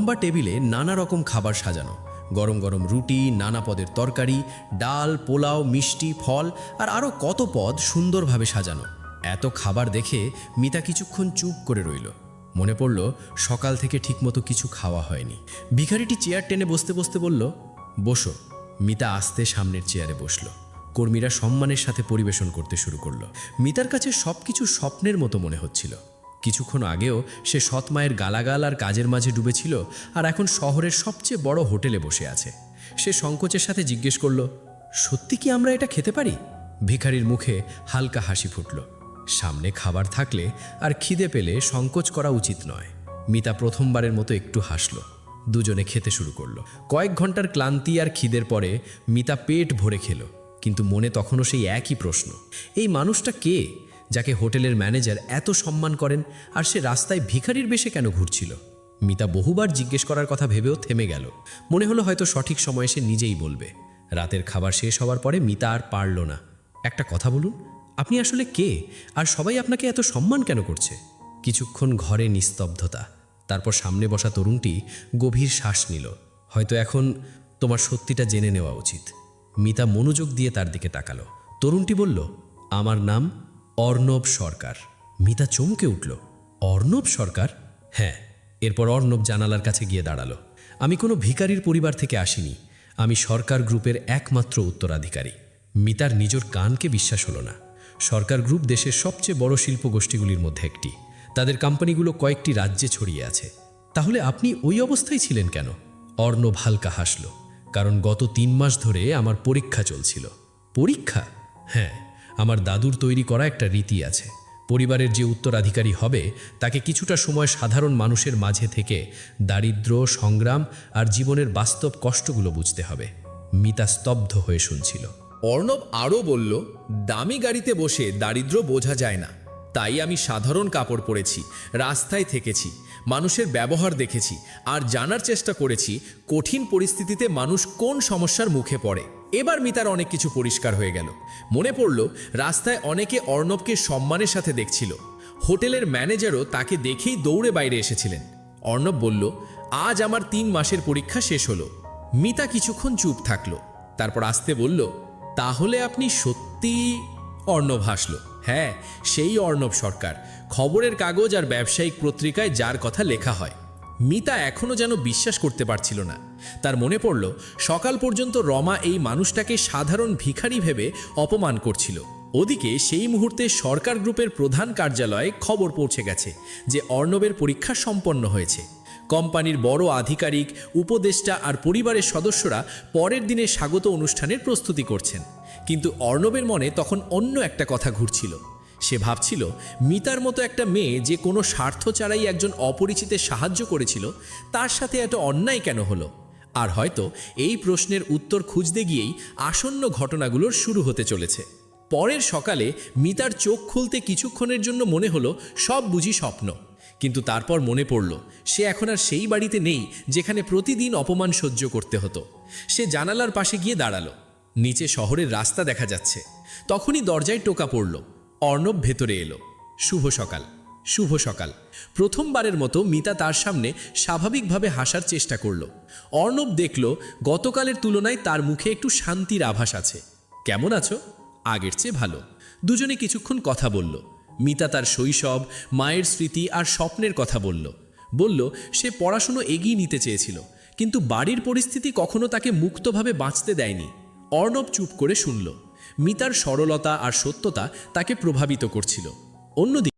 লম্বা টেবিলে নানা রকম খাবার সাজানো, গরম গরম রুটি, নানা পদের তরকারি, ডাল, পোলাও, মিষ্টি, ফল আর আরও কত পদ সুন্দরভাবে সাজানো। এত খাবার দেখে মিতা কিছুক্ষণ চুপ করে রইল। মনে পড়ল সকাল থেকে ঠিকমতো কিছু খাওয়া হয়নি। ভিখারিটি চেয়ার টেনে বসতে বসতে বলল, বসো। মিতা আস্তে সামনের চেয়ারে বসল। কর্মীরা সম্মানের সাথে পরিবেশন করতে শুরু করলো। মিতার কাছে সবকিছু স্বপ্নের মতো মনে হচ্ছিল। কিছুক্ষণ আগেও সে সৎ মায়ের গালাগাল আর কাজের মাঝে ডুবেছিল, আর এখন শহরের সবচেয়ে বড় হোটেলে বসে আছে। সে সংকোচের সাথে জিজ্ঞেস করল, সত্যি কি আমরা এটা খেতে পারি? ভিখারির মুখে হালকা হাসি ফুটল। সামনে খাবার থাকলে আর খিদে পেলে সংকোচ করা উচিত নয়। মিতা প্রথমবারের মতো একটু হাসল। দুজনে খেতে শুরু করলো। কয়েক ঘন্টার ক্লান্তি আর খিদের পরে মিতা পেট ভরে খেল, কিন্তু মনে তখনও সেই একই প্রশ্ন, এই মানুষটা কে যাকে হোটেলের ম্যানেজার এত সম্মান করেন, আর সে রাস্তায় ভিখারির বেশে কেন ঘুরছিল? মিতা বহুবার জিজ্ঞেস করার কথা ভেবেও থেমে গেল। মনে হলো হয়তো সঠিক সময়ে সে নিজেই বলবে। রাতের খাবার শেষ হওয়ার পরে মিতা আর পারল না। একটা কথা বলুন, আপনি আসলে কে, আর সবাই আপনাকে এত সম্মান কেন করছে? কিছুক্ষণ ঘরে নিস্তব্ধতা। তারপর সামনে বসা তরুণটি গভীর শ্বাস নিল। হয়তো এখন তোমার সত্যিটা জেনে নেওয়া উচিত। মিতা মনোযোগ দিয়ে তার দিকে তাকালো। তরুণটি বলল, আমার নাম অর্ণব সরকার। মিতা চমকে উঠল। অর্ণব সরকার? হ্যাঁ। এরপর অর্ণব জানালার কাছে গিয়ে দাঁড়ালো। আমি কোনো ভিখারির পরিবার থেকে আসিনি। আমি সরকার গ্রুপের একমাত্র উত্তরাধিকারী। মিতার নিজের কানকে বিশ্বাস হলো না। সরকার গ্রুপ দেশের সবচেয়ে বড় শিল্পগোষ্ঠীগুলির মধ্যে একটি। তাদের কোম্পানিগুলো কয়েকটি রাজ্যে ছড়িয়ে আছে। তাহলে আপনি ওই অবস্থায় ছিলেন কেন? অর্ণব হালকা হাসল। কারণ গত 3 মাস ধরে আমার পরীক্ষা চলছিল। পরীক্ষা? হ্যাঁ, আমার দাদুর তৈরি করা একটা রীতি আছে। পরিবারের যে উত্তরাধিকারী হবে তাকে কিছুটা সময় সাধারণ মানুষের মাঝে থেকে দারিদ্র্য, সংগ্রাম আর জীবনের বাস্তব কষ্টগুলো বুঝতে হবে। মিতা স্তব্ধ হয়ে শুনছিল। অর্ণব আরও বলল, দামি গাড়িতে বসে দারিদ্র্য বোঝা যায় না। তাই আমি সাধারণ কাপড় পরেছি, রাস্তায় থেকেছি, মানুষের ব্যবহার দেখেছি আর জানার চেষ্টা করেছি কঠিন পরিস্থিতিতে মানুষ কোন সমস্যার মুখে পড়ে। এবার মিতার অনেক কিছু পরিষ্কার হয়ে গেল। মনে পড়ল রাস্তায় অনেকে অর্ণবকে সম্মানের সাথে দেখছিল। হোটেলের ম্যানেজারও তাকে দেখেই দৌড়ে বাইরে এসেছিলেন। অর্ণব বলল, আজ আমার 3 মাসের পরীক্ষা শেষ হলো। মিতা কিছুক্ষণ চুপ থাকলো। তারপর আস্তে বলল, তাহলে আপনি সত্যি? অর্ণব হাসল। হ্যাঁ, সেই অর্ণব সরকার, খবরের কাগজ আর ব্যবসায়িক পত্রিকায় যার কথা লেখা হয়। মিতা এখনও যেন বিশ্বাস করতে পারছিল না। তার মনে পড়ল সকাল পর্যন্ত রমা এই মানুষটাকে সাধারণ ভিখারি ভেবে অপমান করছিল। ওদিকে সেই মুহূর্তে সরকার গ্রুপের প্রধান কার্যালয়ে খবর পৌঁছে গেছে যে অর্ণবের পরীক্ষা সম্পন্ন হয়েছে। কোম্পানির বড় আধিকারিক, উপদেষ্টা আর পরিবারের সদস্যরা পরের দিনে স্বাগত অনুষ্ঠানের প্রস্তুতি করছেন। কিন্তু অর্ণবের মনে তখন অন্য একটা কথা ঘুরছিল। সে ভাবছিল, মিতার মতো একটা মেয়ে যে কোনো স্বার্থ ছাড়াই একজন অপরিচিতের সাহায্য করেছিল, তার সাথে এত অন্যায় কেন হলো? আর হয়তো এই প্রশ্নের উত্তর খুঁজতে গিয়েই আসন্ন ঘটনাগুলোর শুরু হতে চলেছে। পরের সকালে মিতার চোখ খুলতে কিছুক্ষণের জন্য মনে হলো সব বুঝি স্বপ্ন। কিন্তু তারপর মনে পড়ল সে এখন আর সেই বাড়িতে নেই যেখানে প্রতিদিন অপমান সহ্য করতে হতো। সে জানালার পাশে গিয়ে দাঁড়ালো। নিচে শহরের রাস্তা দেখা যাচ্ছে। তখনই দরজায় টোকা পড়ল। অর্ণব ভেতরে এলো। শুভ সকাল। শুভ সকাল। প্রথমবারের মতো মিতা তার সামনে স্বাভাবিকভাবে হাসার চেষ্টা করল। অর্ণব দেখল গতকালের তুলনায় তার মুখে একটু শান্তির আভাস আছে। কেমন আছো? আগের চেয়ে ভালো। দুজনে কিছুক্ষণ কথা বলল। মিতা তার শৈশব, মায়ের স্মৃতি আর স্বপ্নের কথা বলল সে পড়াশুনো এগিয়ে নিতে চেয়েছিল, কিন্তু বাড়ির পরিস্থিতি কখনো তাকে মুক্তভাবে বাঁচতে দেয়নি। অর্ণব চুপ করে শুনল। মিতার সরলতা আর সত্যতা তাকে প্রভাবিত করছিল। অন্যদিকে